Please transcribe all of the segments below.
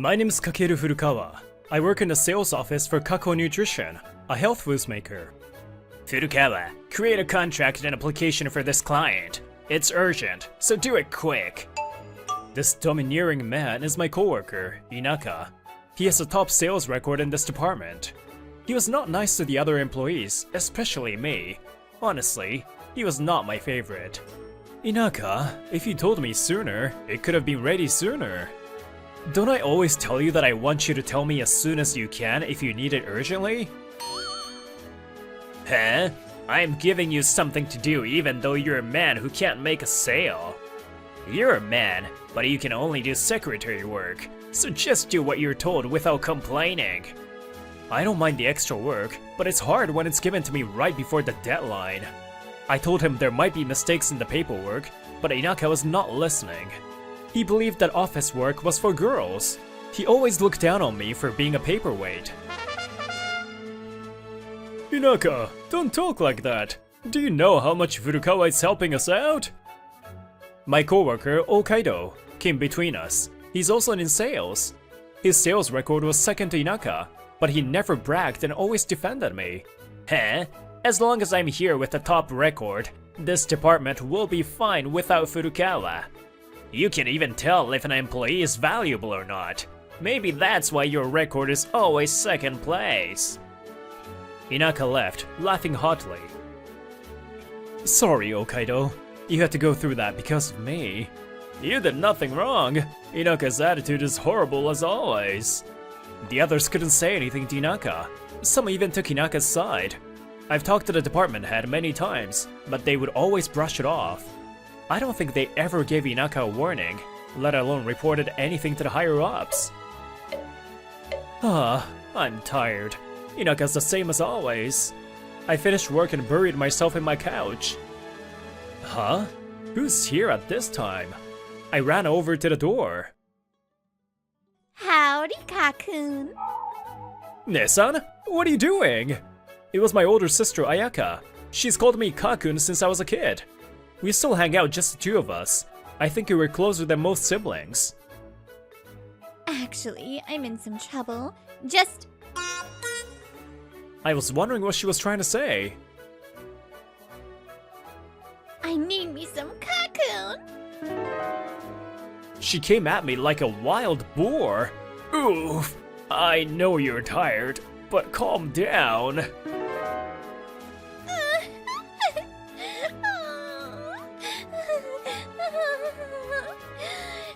My name is Kakeru Furukawa. I work in the sales office for Kako Nutrition, a health foods maker. Furukawa, create a contract and application for this client. It's urgent, so do it quick. This domineering man is my coworker, Inaka. He has a top sales record in this department. He was not nice to the other employees, especially me. Honestly, he was not my favorite. Inaka, if you told me sooner, it could have been ready sooner. Don't I always tell you that I want you to tell me as soon as you can if you need it urgently? Huh? I'm giving you something to do even though you're a man who can't make a sale. You're a man, but you can only do secretary work, so just do what you're told without complaining. I don't mind the extra work, but it's hard when it's given to me right before the deadline. I told him there might be mistakes in the paperwork, but Inaka was not listening. He believed that office work was for girls. He always looked down on me for being a paperweight. Inaka, don't talk like that. Do you know how much Furukawa is helping us out? My coworker, Okaido, came between us. He's also in sales. His sales record was second to Inaka, but he never bragged and always defended me. Huh? As long as I'm here with the top record, this department will be fine without Furukawa. You can even tell if an employee is valuable or not. Maybe that's why your record is always second place. Inaka left, laughing hotly. Sorry, Okaido. You had to go through that because of me. You did nothing wrong. Inaka's attitude is horrible as always. The others couldn't say anything to Inaka. Some even took Inaka's side. I've talked to the department head many times, but they would always brush it off. I don't think they ever gave Inaka a warning, let alone reported anything to the higher-ups. I'm tired. Inaka's the same as always. I finished work and buried myself in my couch. Huh? Who's here at this time? I ran over to the door. Howdy, Kakun. Nissan, what are you doing? It was my older sister Ayaka. She's called me Kakun since I was a kid. We still hang out, just the two of us. I think we were closer than most siblings. Actually, I'm in some trouble. I was wondering what she was trying to say. I need me some Kakun. She came at me like a wild boar. Oof, I know you're tired, but calm down.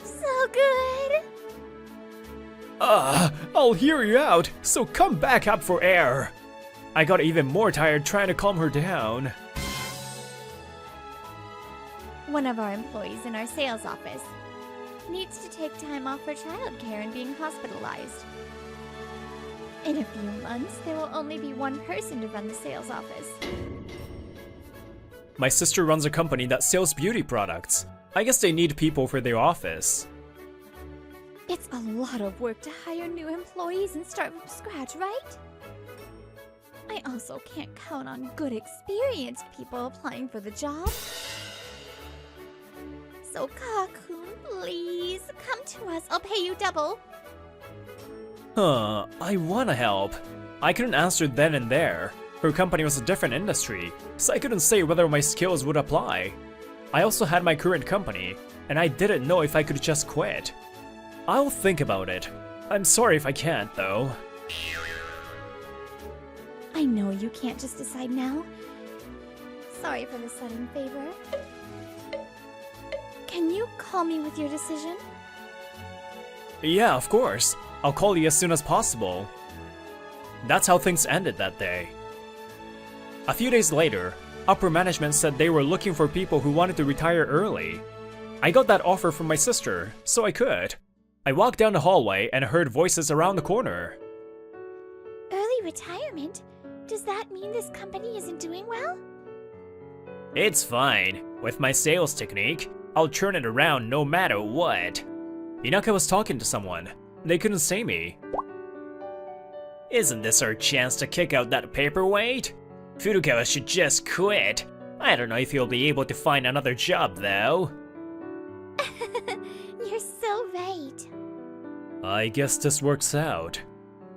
So good. I'll hear you out, so come back up for air. I got even more tired trying to calm her down. One of our employees in our sales office needs to take time off for childcare and being hospitalized. In a few months, there will only be one person to run the sales office. My sister runs a company that sells beauty products. I guess they need people for their office. It's a lot of work to hire new employees and start from scratch, right? I also can't count on good, experienced people applying for the job. So, Kakun, please, come to us. I'll pay you double. I wanna help. I couldn't answer then and there. Her company was a different industry, so I couldn't say whether my skills would apply. I also had my current company, and I didn't know if I could just quit. I'll think about it. I'm sorry if I can't, though. I know you can't just decide now. Sorry for the sudden favor. Can you call me with your decision? Yeah, of course. I'll call you as soon as possible. That's how things ended that day. A few days later, upper management said they were looking for people who wanted to retire early. I got that offer from my sister, so I could. I walked down the hallway and heard voices around the corner. Early retirement? Does that mean this company isn't doing well? It's fine. With my sales technique, I'll turn it around no matter what. Inaka was talking to someone. They couldn't see me. Isn't this our chance to kick out that paperweight? Furukawa should just quit. I don't know if he'll be able to find another job though. You're so right. I guess this works out.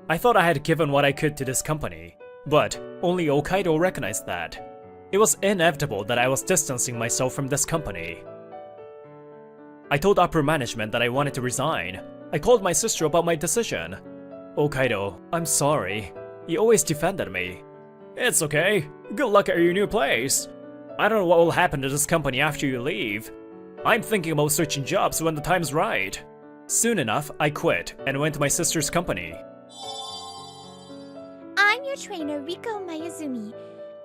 I thought I had given what I could to this company, but only Hokkaido recognized that. It was inevitable that I was distancing myself from this company. I told upper management that I wanted to resign. I called my sister about my decision. Hokkaido, I'm sorry. You always defended me. It's okay. Good luck at your new place. I don't know what will happen to this company after you leave. I'm thinking about switching jobs when the time's right. Soon enough, I quit and went to my sister's company. I'm your trainer, Riko Mayuzumi.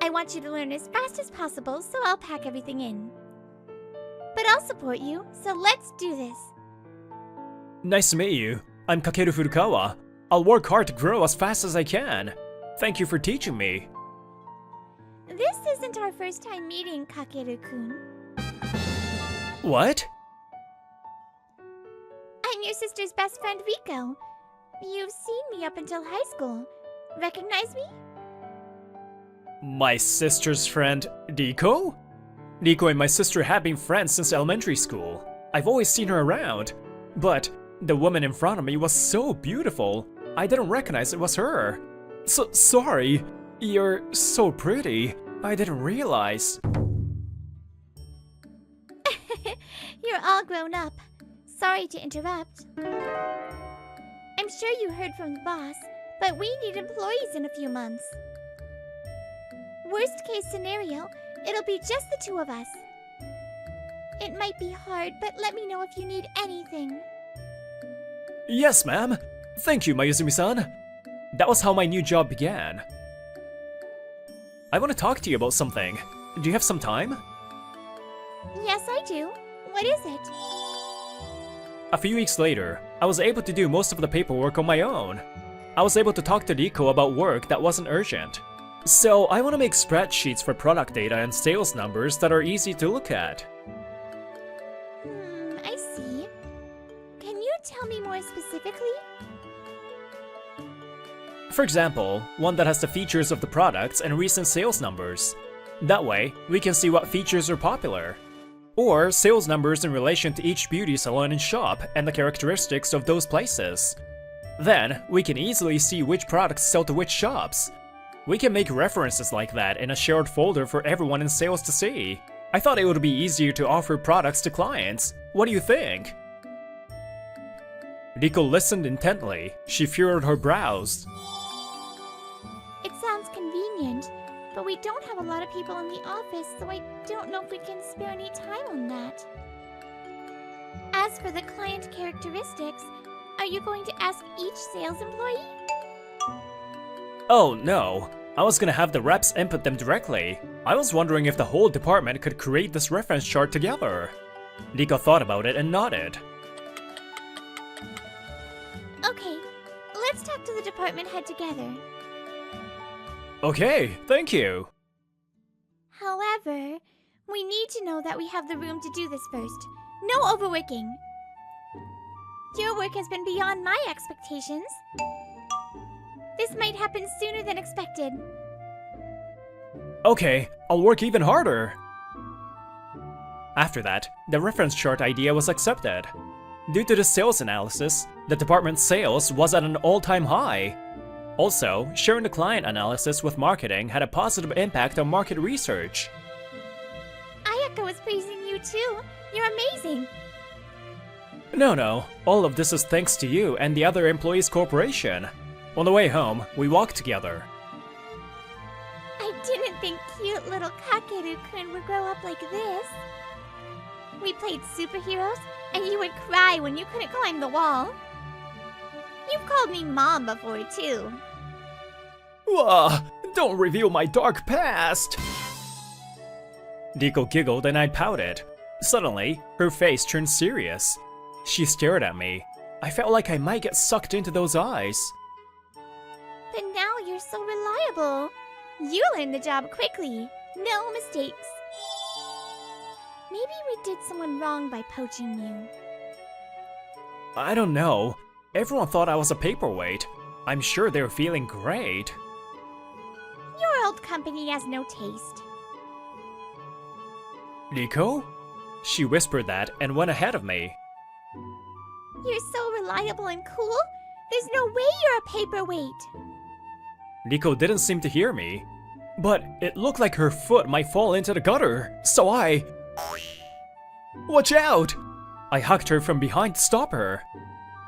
I want you to learn as fast as possible, so I'll pack everything in. But I'll support you, so let's do this. Nice to meet you. I'm Kakeru Furukawa. I'll work hard to grow as fast as I can. Thank you for teaching me. This isn't our first time meeting, Kakeru-kun. What? I'm your sister's best friend, Riko. You've seen me up until high school. Recognize me? My sister's friend, Riko? Riko and my sister have been friends since elementary school. I've always seen her around. But the woman in front of me was so beautiful, I didn't recognize it was her. Sorry. You're so pretty. I didn't realize. You're all grown up. Sorry to interrupt. I'm sure you heard from the boss, but we need employees in a few months. Worst case scenario, it'll be just the two of us. It might be hard, but let me know if you need anything. Yes, ma'am. Thank you, Mayuzumi-san. That was how my new job began. I want to talk to you about something. Do you have some time? Yes, I do. What is it? A few weeks later, I was able to do most of the paperwork on my own. I was able to talk to Riko about work that wasn't urgent. So I want to make spreadsheets for product data and sales numbers that are easy to look at. I see. Can you tell me more specifically? For example, one that has the features of the products and recent sales numbers. That way, we can see what features are popular. Or sales numbers in relation to each beauty salon and shop and the characteristics of those places. Then, we can easily see which products sell to which shops. We can make references like that in a shared folder for everyone in sales to see. I thought it would be easier to offer products to clients. What do you think? Riko listened intently. She furrowed her brows. It sounds convenient, but we don't have a lot of people in the office, so I don't know if we can spare any time on that. As for the client characteristics, are you going to ask each sales employee? Oh no, I was gonna have the reps input them directly. I was wondering if the whole department could create this reference chart together. Riko thought about it and nodded. Okay, let's talk to the department head together. Okay, thank you. However, we need to know that we have the room to do this first. No overworking. Your work has been beyond my expectations. This might happen sooner than expected. Okay, I'll work even harder. After that, the reference chart idea was accepted. Due to the sales analysis, the department's sales was at an all-time high. Also, sharing the client analysis with marketing had a positive impact on market research. Ayaka was praising you too. You're amazing. No, all of this is thanks to you and the other employees' corporation. On the way home, we walked together. I didn't think cute little Kakeru-kun would grow up like this. We played superheroes, and you would cry when you couldn't climb the wall. You've called me Mom before, too. Don't reveal my dark past! Riko giggled and I pouted. Suddenly, her face turned serious. She stared at me. I felt like I might get sucked into those eyes. But now you're so reliable. You learned the job quickly. No mistakes. Maybe we did someone wrong by poaching you. I don't know. Everyone thought I was a paperweight. I'm sure they were feeling great. Your old company has no taste. Riko? She whispered that and went ahead of me. You're so reliable and cool. There's no way you're a paperweight. Nico didn't seem to hear me, but it looked like her foot might fall into the gutter, so I... Watch out! I hugged her from behind to stop her.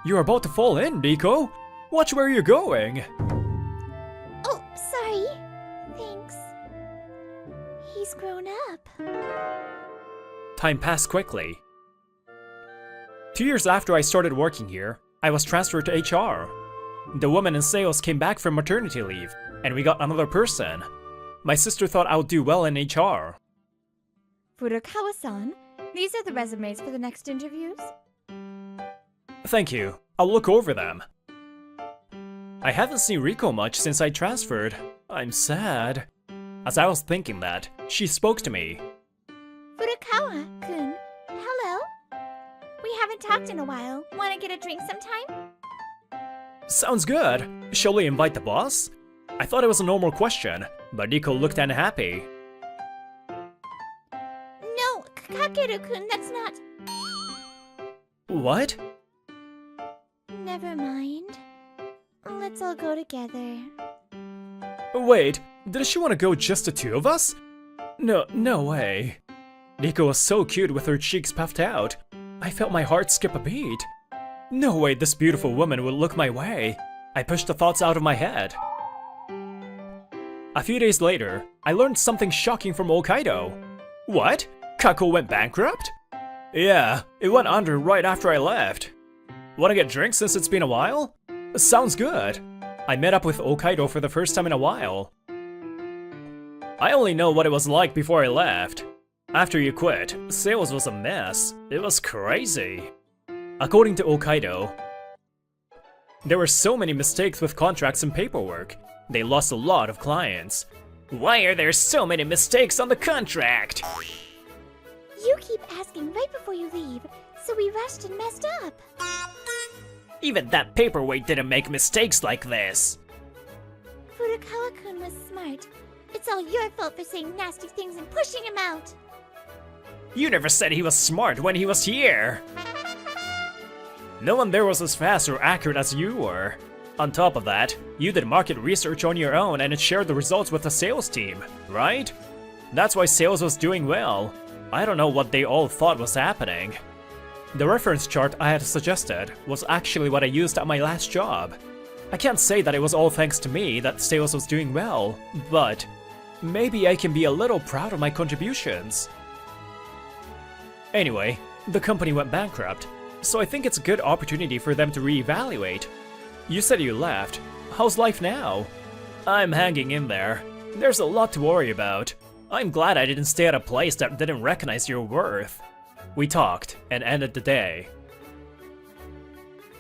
You're about to fall in, Nico. Watch where you're going. Oh, sorry. Thanks. He's grown up. Time passed quickly. 2 years after I started working here, I was transferred to HR. The woman in sales came back from maternity leave, and we got another person. My sister thought I would do well in HR. Furukawa-san, these are the resumes for the next interviews. Thank you. I'll look over them. I haven't seen Riko much since I transferred. I'm sad. As I was thinking that, she spoke to me. Furukawa-kun, hello? We haven't talked in a while. Want to get a drink sometime? Sounds good. Shall we invite the boss? I thought it was a normal question, but Riko looked unhappy. No, Kakeru-kun, that's not... What? Never mind. Let's all go together. Wait, did she want to go just the two of us? No way. Riko was so cute with her cheeks puffed out. I felt my heart skip a beat. No way this beautiful woman would look my way. I pushed the thoughts out of my head. A few days later, I learned something shocking from Hokkaido. What? Kako went bankrupt? Yeah, it went under right after I left. Wanna get drinks since it's been a while? Sounds good. I met up with Hokkaido for the first time in a while. I only know what it was like before I left. After you quit, sales was a mess. It was crazy. According to Hokkaido, there were so many mistakes with contracts and paperwork. They lost a lot of clients. Why are there so many mistakes on the contract? You keep asking right before you leave, so we rushed and messed up. Even that paperweight didn't make mistakes like this. Furukawa-kun was smart. It's all your fault for saying nasty things and pushing him out. You never said he was smart when he was here. No one there was as fast or accurate as you were. On top of that, you did market research on your own and shared the results with the sales team, right? That's why sales was doing well. I don't know what they all thought was happening. The reference chart I had suggested was actually what I used at my last job. I can't say that it was all thanks to me that sales was doing well, but maybe I can be a little proud of my contributions. Anyway, the company went bankrupt, so I think it's a good opportunity for them to reevaluate. You said you left. How's life now? I'm hanging in there. There's a lot to worry about. I'm glad I didn't stay at a place that didn't recognize your worth. We talked and ended the day.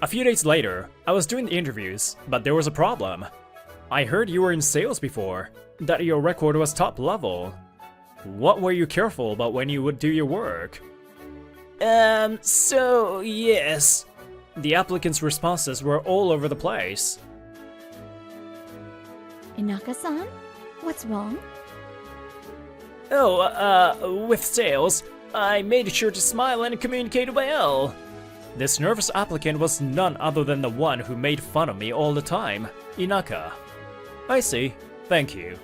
A few days later, I was doing the interviews, but there was a problem. I heard you were in sales before, that your record was top level. What were you careful about when you would do your work? So yes. The applicants' responses were all over the place. Inaka-san? What's wrong? Oh, with sales, I made sure to smile and communicate well. This nervous applicant was none other than the one who made fun of me all the time, Inaka. I see. Thank you.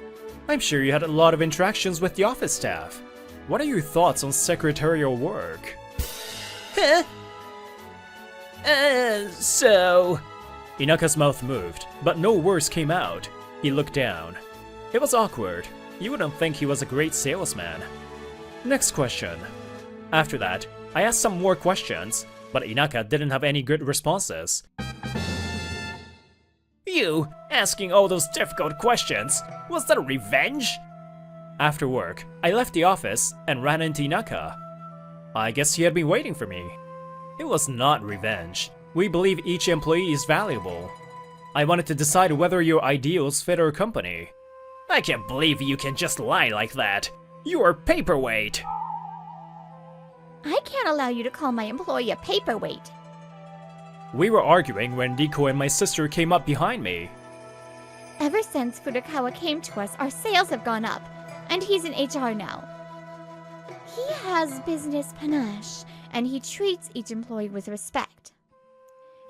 I'm sure you had a lot of interactions with the office staff. What are your thoughts on secretarial work? Huh? So... Inaka's mouth moved, but no words came out. He looked down. It was awkward. You wouldn't think he was a great salesman. Next question. After that, I asked some more questions, but Inaka didn't have any good responses. You, asking all those difficult questions, was that a revenge? After work, I left the office and ran into Inaka. I guess he had been waiting for me. It was not revenge. We believe each employee is valuable. I wanted to decide whether your ideals fit our company. I can't believe you can just lie like that. You are paperweight. I can't allow you to call my employee a paperweight. We were arguing when Riko and my sister came up behind me. Ever since Furukawa came to us, our sales have gone up, and he's in HR now. He has business panache, and he treats each employee with respect.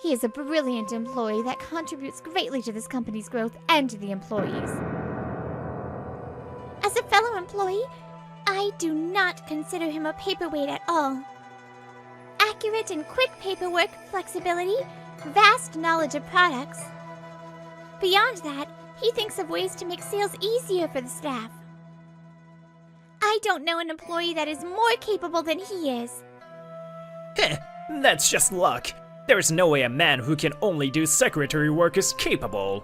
He is a brilliant employee that contributes greatly to this company's growth and to the employees. As a fellow employee, I do not consider him a paperweight at all. Accurate and quick paperwork, flexibility, vast knowledge of products. Beyond that, he thinks of ways to make sales easier for the staff. I don't know an employee that is more capable than he is. Heh, that's just luck. There's no way a man who can only do secretary work is capable.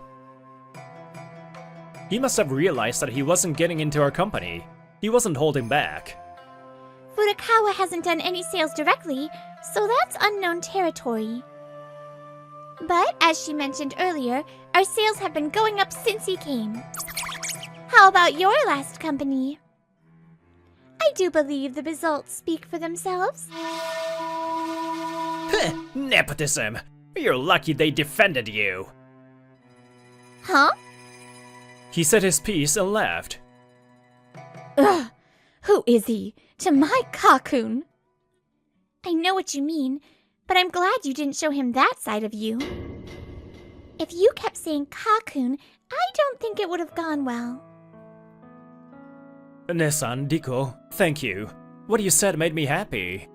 He must have realized that he wasn't getting into our company. He wasn't holding back. Furukawa hasn't done any sales directly, so that's unknown territory. But, as she mentioned earlier, our sales have been going up since he came. How about your last company? I do believe the results speak for themselves. Nepotism! You're lucky they defended you. Huh? He said his piece and left. Ugh! Who is he? To my Kakun! I know what you mean, but I'm glad you didn't show him that side of you. If you kept saying Kakun, I don't think it would have gone well. Ne-san, Riko, thank you. What you said made me happy.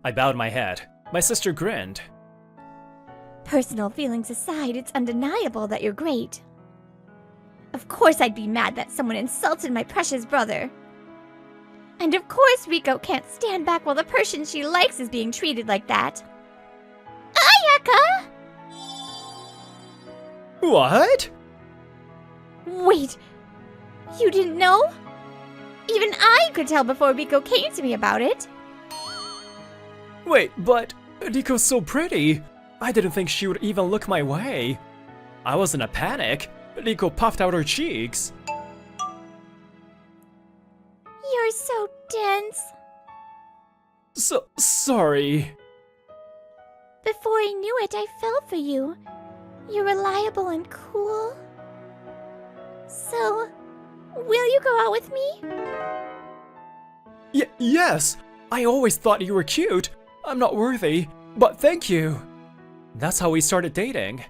I bowed my head. My sister grinned. Personal feelings aside, it's undeniable that you're great. Of course I'd be mad that someone insulted my precious brother. And of course Riko can't stand back while the person she likes is being treated like that. Ayaka! What? Wait, you didn't know? Even I could tell before Riko came to me about it. Wait, but Riko's so pretty. I didn't think she would even look my way. I was in a panic. Riko puffed out her cheeks. You're so dense. Sorry. Before I knew it, I fell for you. You're reliable and cool. So, will you go out with me? Yes! I always thought you were cute. I'm not worthy, but thank you. That's how we started dating.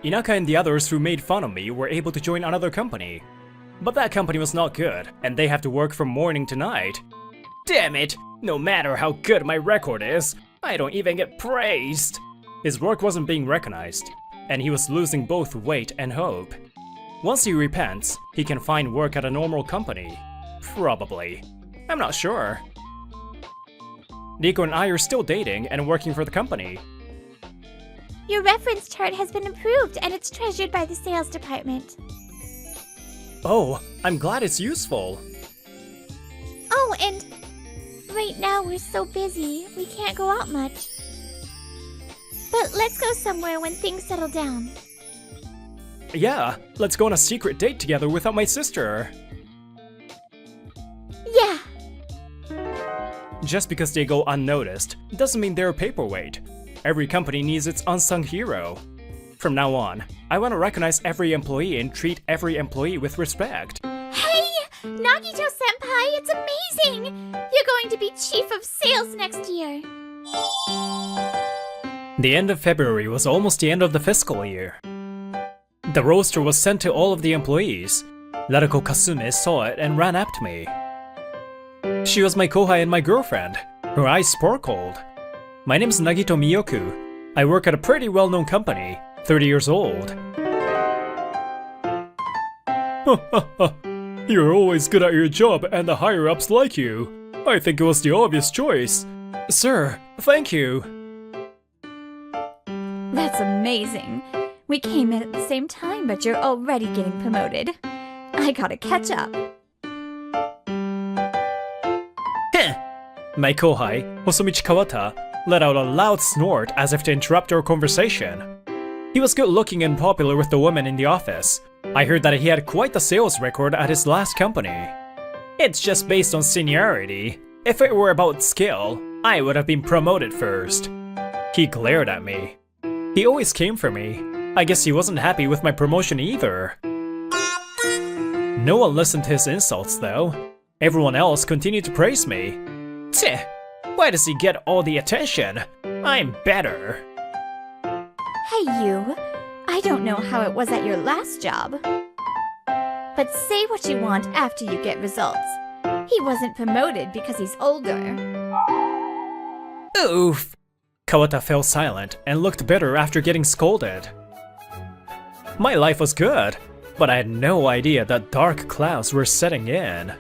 Inaka and the others who made fun of me were able to join another company. But that company was not good, and they have to work from morning to night. Damn it! No matter how good my record is, I don't even get praised. His work wasn't being recognized, and he was losing both weight and hope. Once he repents, he can find work at a normal company. Probably. I'm not sure. Riko and I are still dating and working for the company. Your reference chart has been improved and it's treasured by the sales department. Oh, I'm glad it's useful. Oh, and right now we're so busy, we can't go out much. But let's go somewhere when things settle down. Yeah, let's go on a secret date together without my sister. Yeah. Just because they go unnoticed doesn't mean they're a paperweight. Every company needs its unsung hero. From now on, I want to recognize every employee and treat every employee with respect. Hey! Nagito-senpai, it's amazing! You're going to be chief of sales next year. The end of February was almost the end of the fiscal year. The roster was sent to all of the employees. Narako Kasume saw it and ran up to me. She was my kohai and my girlfriend. Her eyes sparkled. My name's Nagito Miyoku. I work at a pretty well-known company, 30 years old. You're always good at your job and the higher-ups like you. I think it was the obvious choice. Sir, thank you. That's amazing. We came in at the same time, but you're already getting promoted. I gotta catch up. My kohai, Hosomichi Kawata, let out a loud snort as if to interrupt our conversation. He was good looking and popular with the women in the office. I heard that he had quite the sales record at his last company. It's just based on seniority. If it were about skill, I would have been promoted first. He glared at me. He always came for me. I guess he wasn't happy with my promotion either. No one listened to his insults though. Everyone else continued to praise me. Tch, why does he get all the attention? I'm better. Hey you, I don't know how it was at your last job, but say what you want after you get results. He wasn't promoted because he's older. Oof! Kawata fell silent and looked bitter after getting scolded. My life was good, but I had no idea that dark clouds were setting in.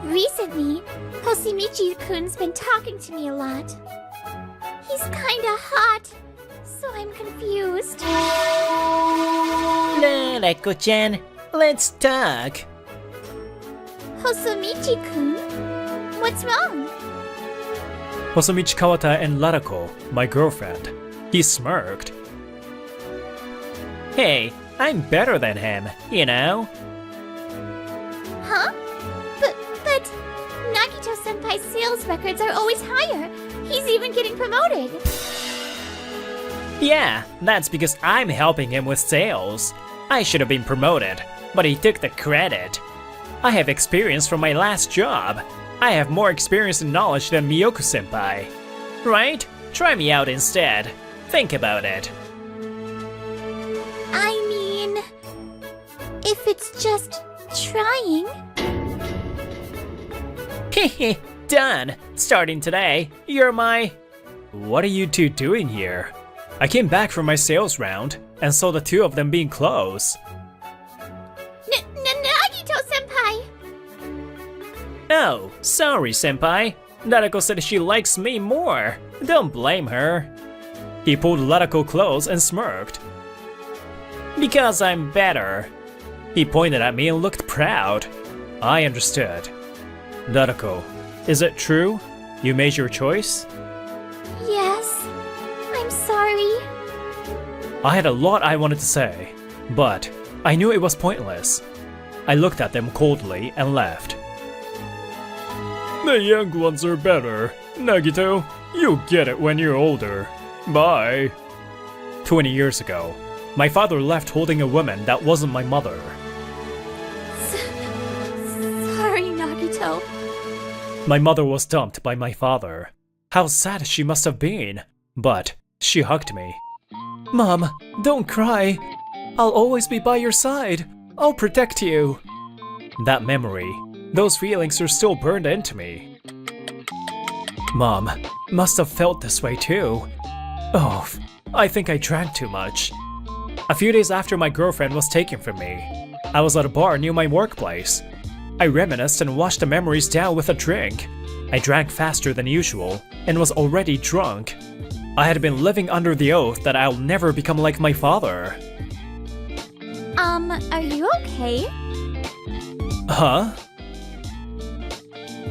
Recently, Hosimichi-kun's been talking to me a lot. He's kinda hot, so I'm confused. Narako-chan, let's talk. Hosimichi-kun? What's wrong? Hosomichi Kawata and Larako, my girlfriend. He smirked. Hey, I'm better than him, you know? Huh? But Nagito-senpai's sales records are always higher. He's even getting promoted. Yeah, that's because I'm helping him with sales. I should have been promoted, but he took the credit. I have experience from my last job. I have more experience and knowledge than Miyoko-senpai. Right? Try me out instead. Think about it. I mean, if it's just trying. Hehe, done. Starting today, you're my... What are you two doing here? I came back from my sales round and saw the two of them being close. Nagito-senpai! Oh, sorry, senpai. Narako said she likes me more. Don't blame her. He pulled Larako close and smirked. Because I'm better. He pointed at me and looked proud. I understood. Narako, is it true? You made your choice? Yes, I'm sorry. I had a lot I wanted to say, but I knew it was pointless. I looked at them coldly and left. The young ones are better. Nagito, you'll get it when you're older. Bye. 20 years ago, my father left holding a woman that wasn't my mother. Sorry, Nagito. My mother was dumped by my father. How sad she must have been. But she hugged me. Mom, don't cry. I'll always be by your side. I'll protect you. That memory, those feelings are still burned into me. Mom must have felt this way too. Oh, I think I drank too much. A few days after my girlfriend was taken from me, I was at a bar near my workplace. I reminisced and washed the memories down with a drink. I drank faster than usual and was already drunk. I had been living under the oath that I'll never become like my father. Are you okay? Huh?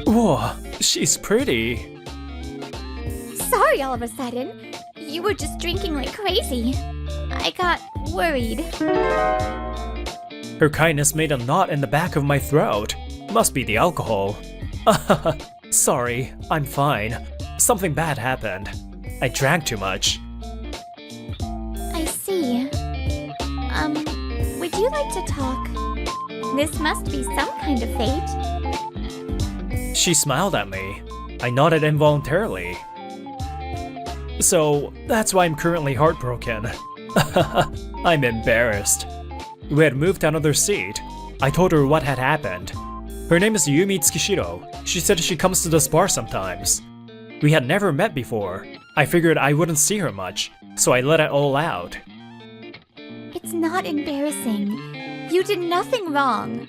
Whoa, she's pretty. Sorry all of a sudden. You were just drinking like crazy. I got worried. Her kindness made a knot in the back of my throat. Must be the alcohol. Sorry, I'm fine. Something bad happened. I drank too much. I see. Would you like to talk? This must be some kind of fate. She smiled at me. I nodded involuntarily. So, that's why I'm currently heartbroken. I'm embarrassed. We had moved to another seat. I told her what had happened. Her name is Yumi Tsukishiro. She said she comes to this bar sometimes. We had never met before. I figured I wouldn't see her much, so I let it all out. It's not embarrassing. You did nothing wrong.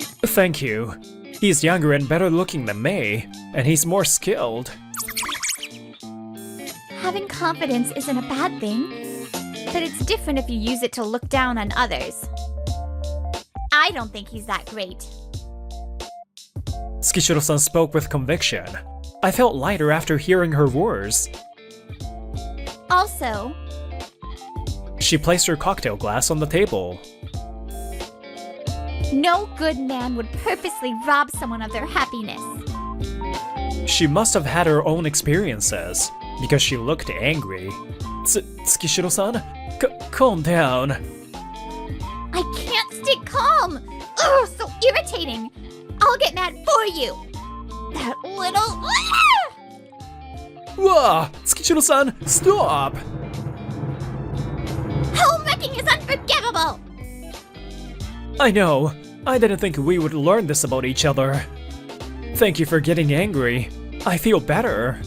Thank you. He's younger and better looking than me, and he's more skilled. Having confidence isn't a bad thing, but it's different if you use it to look down on others. I don't think he's that great. Tsukishiro-san spoke with conviction. I felt lighter after hearing her words. Also, She placed her cocktail glass on the table. no good man would purposely rob someone of their happiness. She must have had her own experiences, because she looked angry. Tsukishiro-san? Calm down. I can't stay calm! Ugh, so irritating! I'll get mad for you! That little... Whoa! Tsukishiro-san, stop! Homewrecking is unforgivable! I know. I didn't think we would learn this about each other. Thank you for getting angry. I feel better.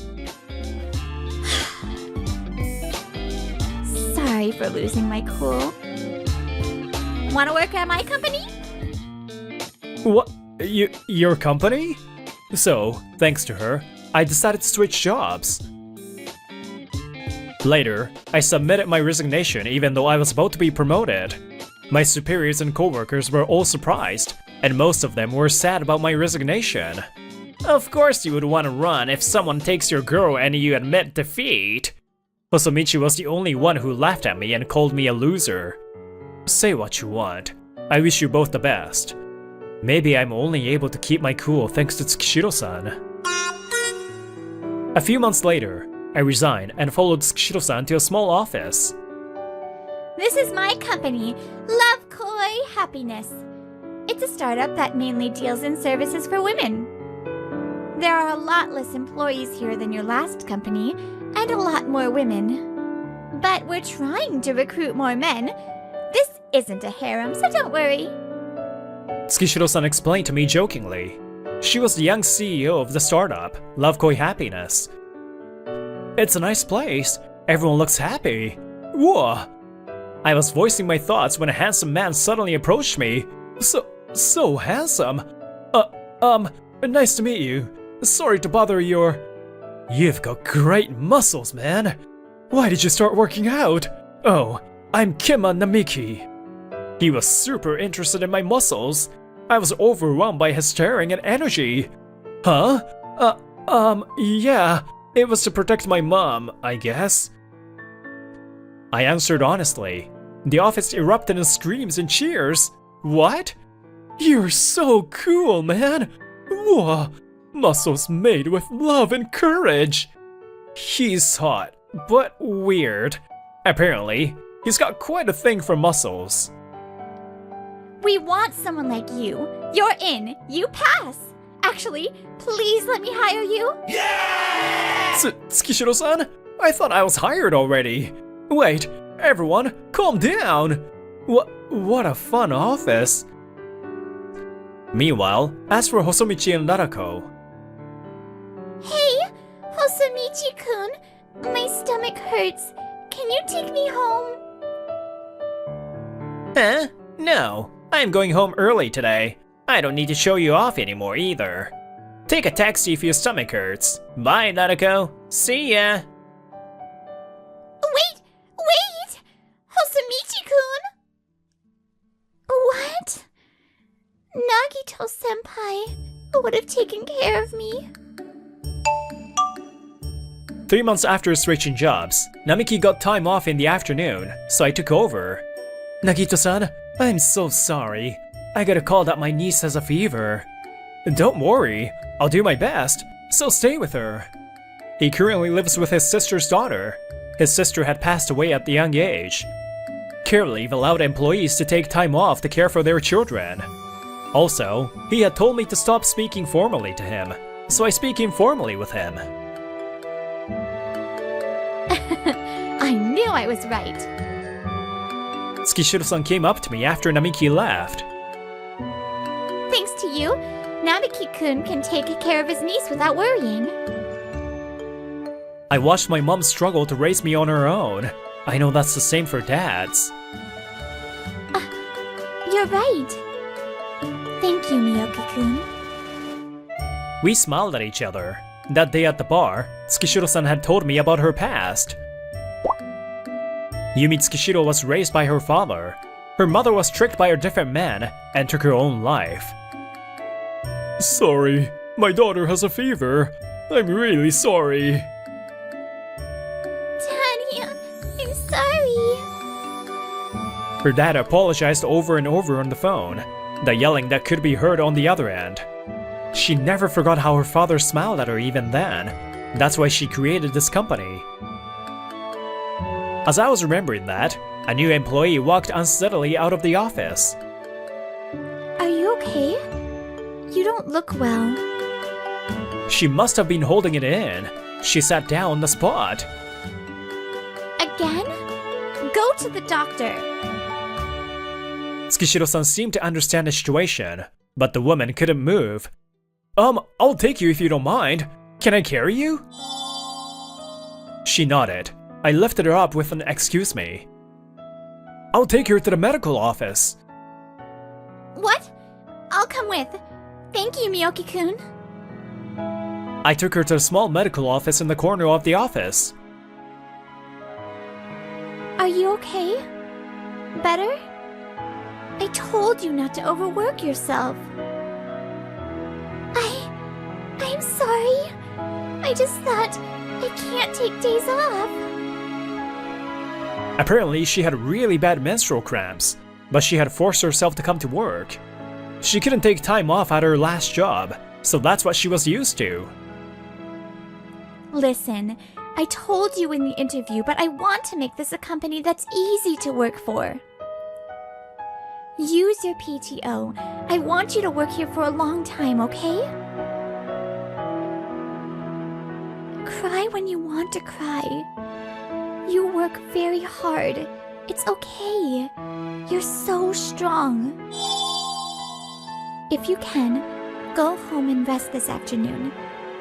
Sorry for losing my cool. Wanna work at my company? What? Your company? So, thanks to her, I decided to switch jobs. Later, I submitted my resignation even though I was about to be promoted. My superiors and coworkers were all surprised, and most of them were sad about my resignation. Of course you would want to run if someone takes your girl and you admit defeat. Hosomichi was the only one who laughed at me and called me a loser. Say what you want. I wish you both the best. Maybe I'm only able to keep my cool thanks to Tsukishiro-san. A few months later, I resigned and followed Tsukishiro-san to a small office. This is my company, Love Koi Happiness. It's a startup that mainly deals in services for women. There are a lot less employees here than your last company, and a lot more women. But we're trying to recruit more men. This isn't a harem, so don't worry. Tsukishiro-san explained to me jokingly. She was the young CEO of the startup, Love Koi Happiness. It's a nice place. Everyone looks happy. Whoa! I was voicing my thoughts when a handsome man suddenly approached me. So handsome. Nice to meet you. Sorry to bother your... You've got great muscles, man. Why did you start working out? Oh, I'm Kima Namiki. He was super interested in my muscles. I was overwhelmed by his staring and energy. Huh? Yeah. It was to protect my mom, I guess. I answered honestly. The office erupted in screams and cheers. What? You're so cool, man. Whoa. Muscles made with love and courage. He's hot, but weird. Apparently, he's got quite a thing for muscles. We want someone like you. You're in. You pass. Actually, please let me hire you. Yeah! Tsukishiro-san? I thought I was hired already. Wait, everyone, calm down. What a fun office. Meanwhile, as for Hosomichi and Narako. Hey, Hosomichi-kun, my stomach hurts. Can you take me home? Huh? No, I'm going home early today. I don't need to show you off anymore either. Take a taxi if your stomach hurts. Bye, Narako. See ya. Wait! Hosomichi-kun? What? Nagito-senpai would have taken care of me. 3 months after switching jobs, Namiki got time off in the afternoon, so I took over. Nagito-san, I'm so sorry. I got a call that my niece has a fever. Don't worry, I'll do my best, so stay with her. He currently lives with his sister's daughter. His sister had passed away at a young age. Care leave allowed employees to take time off to care for their children. Also, he had told me to stop speaking formally to him, so I speak informally with him. I knew I was right. Tsukishiro-san came up to me after Namiki left. Thanks to you, Namiki-kun can take care of his niece without worrying. I watched my mom struggle to raise me on her own. I know that's the same for dads. You're right. Thank you, Miyoki-kun. We smiled at each other. That day at the bar, Tsukishiro-san had told me about her past. Yumi Tsukishiro was raised by her father. Her mother was tricked by a different man and took her own life. Sorry, my daughter has a fever. I'm really sorry. Daddy, I'm sorry. Her dad apologized over and over on the phone, the yelling that could be heard on the other end. She never forgot how her father smiled at her even then. That's why she created this company. As I was remembering that, a new employee walked unsteadily out of the office. Are you okay? You don't look well. She must have been holding it in. she sat down on the spot. Again? Go to the doctor. Tsukishiro-san seemed to understand the situation, but the woman couldn't move. I'll take you if you don't mind. Can I carry you? She nodded. I lifted her up with an excuse me. I'll take her to the medical office. What? I'll come with. Thank you, Miyoki-kun. I took her to a small medical office in the corner of the office. Are you okay? Better? I told you not to overwork yourself. I'm sorry. I just thought I can't take days off. Apparently, she had really bad menstrual cramps, but she had forced herself to come to work. She couldn't take time off at her last job, so that's what she was used to. Listen, I told you in the interview, but I want to make this a company that's easy to work for. Use your PTO. I want you to work here for a long time, okay? Cry when you want to cry. You work very hard. It's okay. You're so strong. If you can, go home and rest this afternoon.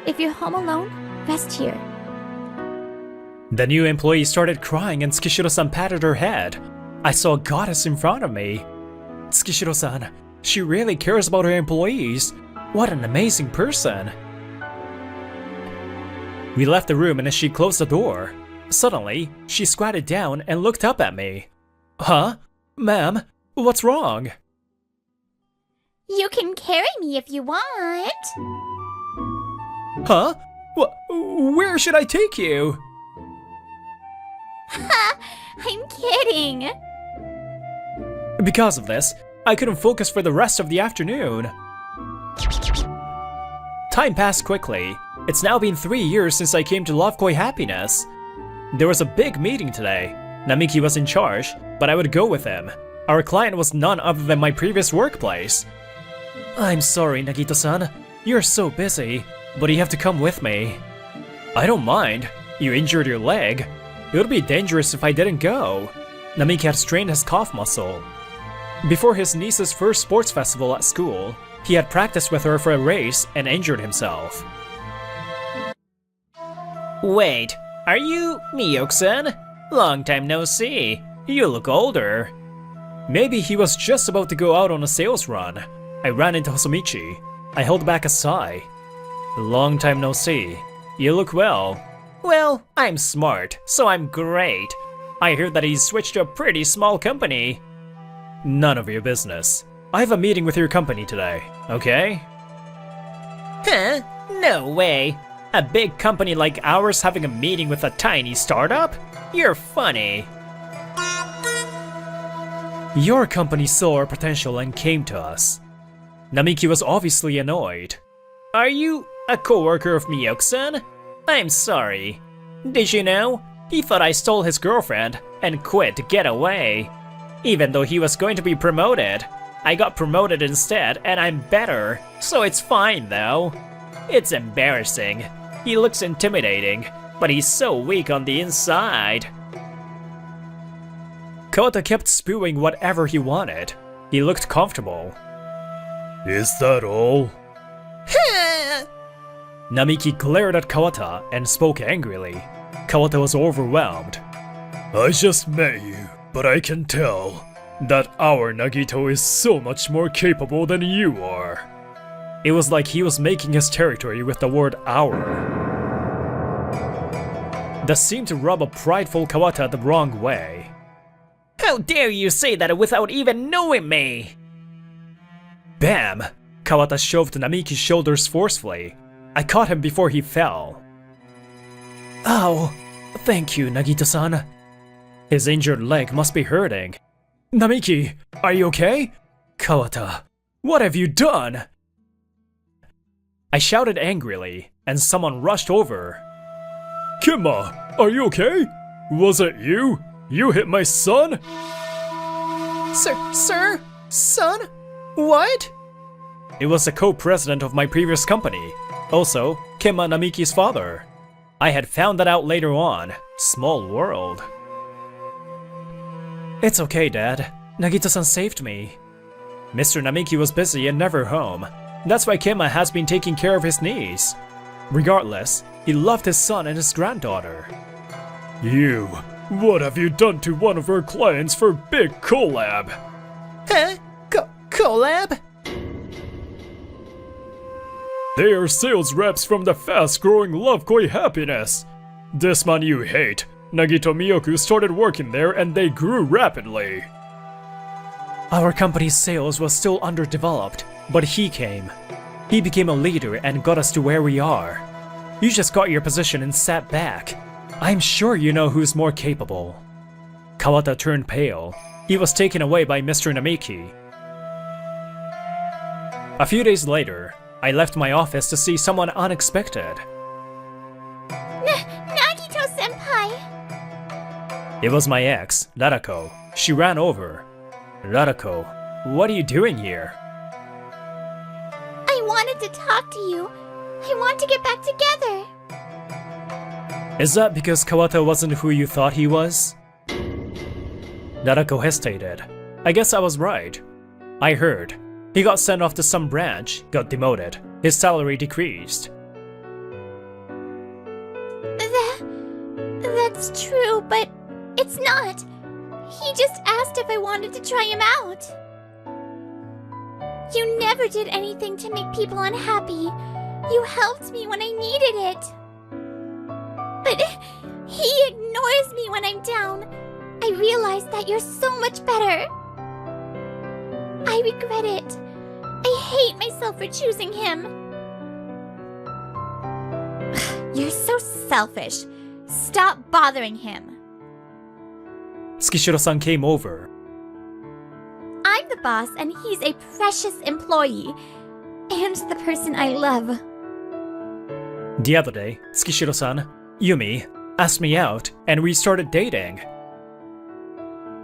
If you're home alone, rest here. The new employee started crying and Tsukishiro-san patted her head. I saw a goddess in front of me. Tsukishiro-san, she really cares about her employees. What an amazing person. We left the room and as she closed the door, suddenly, she squatted down and looked up at me. Huh? Ma'am, what's wrong? You can carry me if you want. Huh? Where should I take you? I'm kidding. Because of this, I couldn't focus for the rest of the afternoon. Time passed quickly. It's now been 3 years since I came to Love Koi Happiness. There was a big meeting today. Namiki was in charge, but I would go with him. Our client was none other than my previous workplace. I'm sorry, Nagito-san. You're so busy, but you have to come with me. I don't mind. You injured your leg. It would be dangerous if I didn't go. Namiki had strained his calf muscle. Before his niece's first sports festival at school, he had practiced with her for a race and injured himself. Wait, are you Miyoki-san? Long time no see. You look older. Maybe he was just about to go out on a sales run. I ran into Hosomichi. I held back a sigh. Long time no see. You look well. Well, I'm smart, so I'm great. I heard that he's switched to a pretty small company. None of your business. I have a meeting with your company today, okay? Huh? No way. A big company like ours having a meeting with a tiny startup? You're funny. Your company saw our potential and came to us. Namiki was obviously annoyed. Are you a coworker of Miyoki-san? I'm sorry. Did you know? He thought I stole his girlfriend and quit to get away. Even though he was going to be promoted. I got promoted instead and I'm better, so it's fine though. It's embarrassing. He looks intimidating, but he's so weak on the inside. Kawata kept spewing whatever he wanted. He looked comfortable. Is that all? Namiki glared at Kawata and spoke angrily. Kawata was overwhelmed. I just met you, but I can tell that our Nagito is so much more capable than you are. It was like he was making his territory with the word our. That seemed to rub a prideful Kawata the wrong way. How dare you say that without even knowing me? Bam! Kawata shoved Namiki's shoulders forcefully. I caught him before he fell. Ow! Thank you, Nagito-san. His injured leg must be hurting. Namiki, are you okay? Kawata, what have you done? I shouted angrily, and someone rushed over. Kimma, are you okay? Was it you? You hit my son? Sir? Son? What? It was the co-president of my previous company. Also, Kimma Namiki's father. I had found that out later on. Small world. It's okay, Dad. Nagito-san saved me. Mr. Namiki was busy and never home. That's why Kema has been taking care of his niece. Regardless, he loved his son and his granddaughter. You, what have you done to one of our clients for big collab? Huh? Collab? They are sales reps from the fast-growing Love Koi Happiness. This man you hate, Nagito Miyoku, started working there and they grew rapidly. Our company's sales was still underdeveloped, but he came. He became a leader and got us to where we are. You just got your position and sat back. I'm sure you know who's more capable. Kawata turned pale. He was taken away by Mr. Namiki. A few days later, I left my office to see someone unexpected. Nagito-senpai! It was my ex, Narako. She ran over. Narako, what are you doing here? I wanted to talk to you. I want to get back together. Is that because Kawata wasn't who you thought he was? Narako hesitated. I guess I was right. I heard. He got sent off to some branch, got demoted. His salary decreased. That's true, but it's not. He just asked if I wanted to try him out. You never did anything to make people unhappy. You helped me when I needed it. But he ignores me when I'm down. I realize that you're so much better. I regret it. I hate myself for choosing him. You're so selfish. Stop bothering him. Tsukishiro-san came over. I'm the boss and he's a precious employee. And the person I love. The other day, Tsukishiro-san, Yumi, asked me out and we started dating.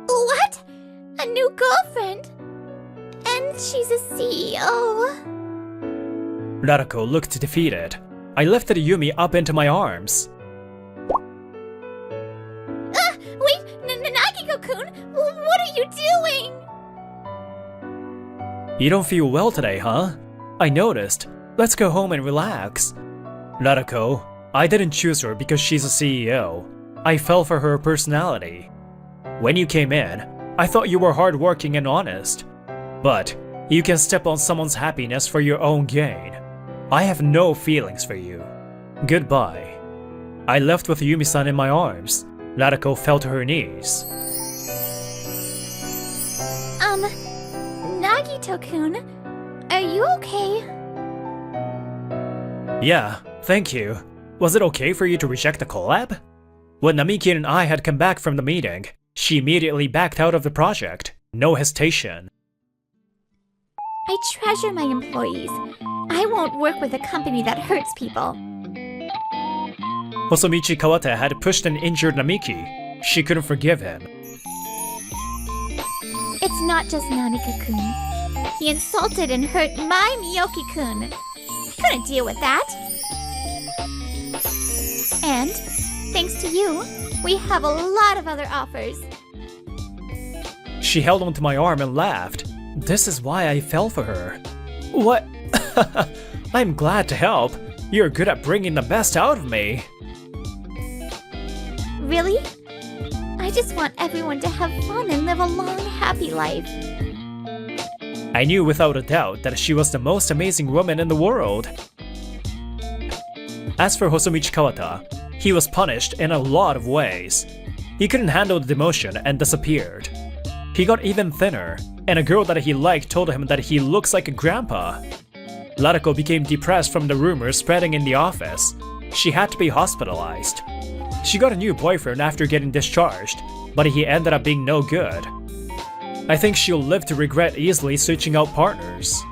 What? A new girlfriend? And she's a CEO. Narako looked defeated. I lifted Yumi up into my arms. Wait, Nagiko-kun, what are you doing? You don't feel well today, huh? I noticed. Let's go home and relax. Narako, I didn't choose her because she's a CEO. I fell for her personality. When you came in, I thought you were hardworking and honest. But you can step on someone's happiness for your own gain. I have no feelings for you. Goodbye. I left with Yumi-san in my arms. Narako fell to her knees. Nagito-kun, are you okay? Yeah, thank you. Was it okay for you to reject the collab? When Namiki and I had come back from the meeting, she immediately backed out of the project. No hesitation. I treasure my employees. I won't work with a company that hurts people. Hosomichi Kawata had pushed and injured Namiki. She couldn't forgive him. It's not just Nanika-kun. He insulted and hurt my Miyoki-kun. I couldn't deal with that. And, thanks to you, we have a lot of other offers. She held onto my arm and laughed. This is why I fell for her. What? I'm glad to help. You're good at bringing the best out of me. Really? I just want everyone to have fun and live a long, happy life. I knew without a doubt that she was the most amazing woman in the world. As for Hosomichi Kawata, he was punished in a lot of ways. He couldn't handle the demotion and disappeared. He got even thinner, and a girl that he liked told him that he looks like a grandpa. Narako became depressed from the rumors spreading in the office. She had to be hospitalized. She got a new boyfriend after getting discharged, but he ended up being no good. I think she'll live to regret easily switching out partners.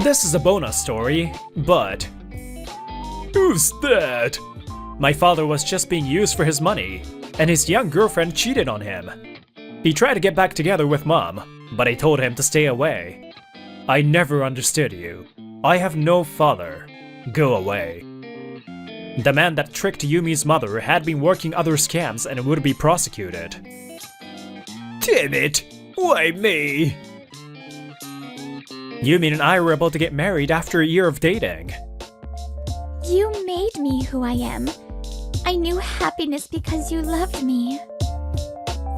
This is a bonus story, but... Who's that? My father was just being used for his money, and his young girlfriend cheated on him. He tried to get back together with Mom, but I told him to stay away. I never understood you. I have no father. Go away. The man that tricked Yumi's mother had been working other scams and would be prosecuted. Damn it! Why me? Yumi and I were about to get married after a year of dating. You made me who I am. I knew happiness because you loved me.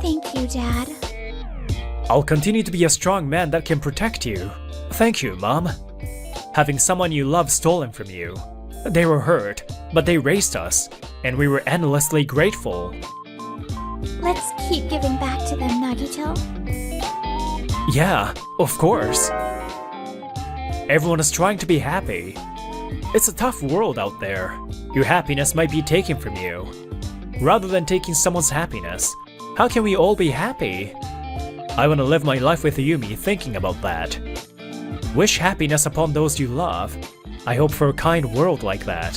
Thank you, Dad. I'll continue to be a strong man that can protect you. Thank you, Mom. Having someone you love stolen from you. They were hurt, but they raised us, and we were endlessly grateful. Let's keep giving back to them, Nagito. Yeah, of course. Everyone is trying to be happy. It's a tough world out there. Your happiness might be taken from you. Rather than taking someone's happiness, how can we all be happy? I want to live my life with Yumi thinking about that. Wish happiness upon those you love. I hope for a kind world like that.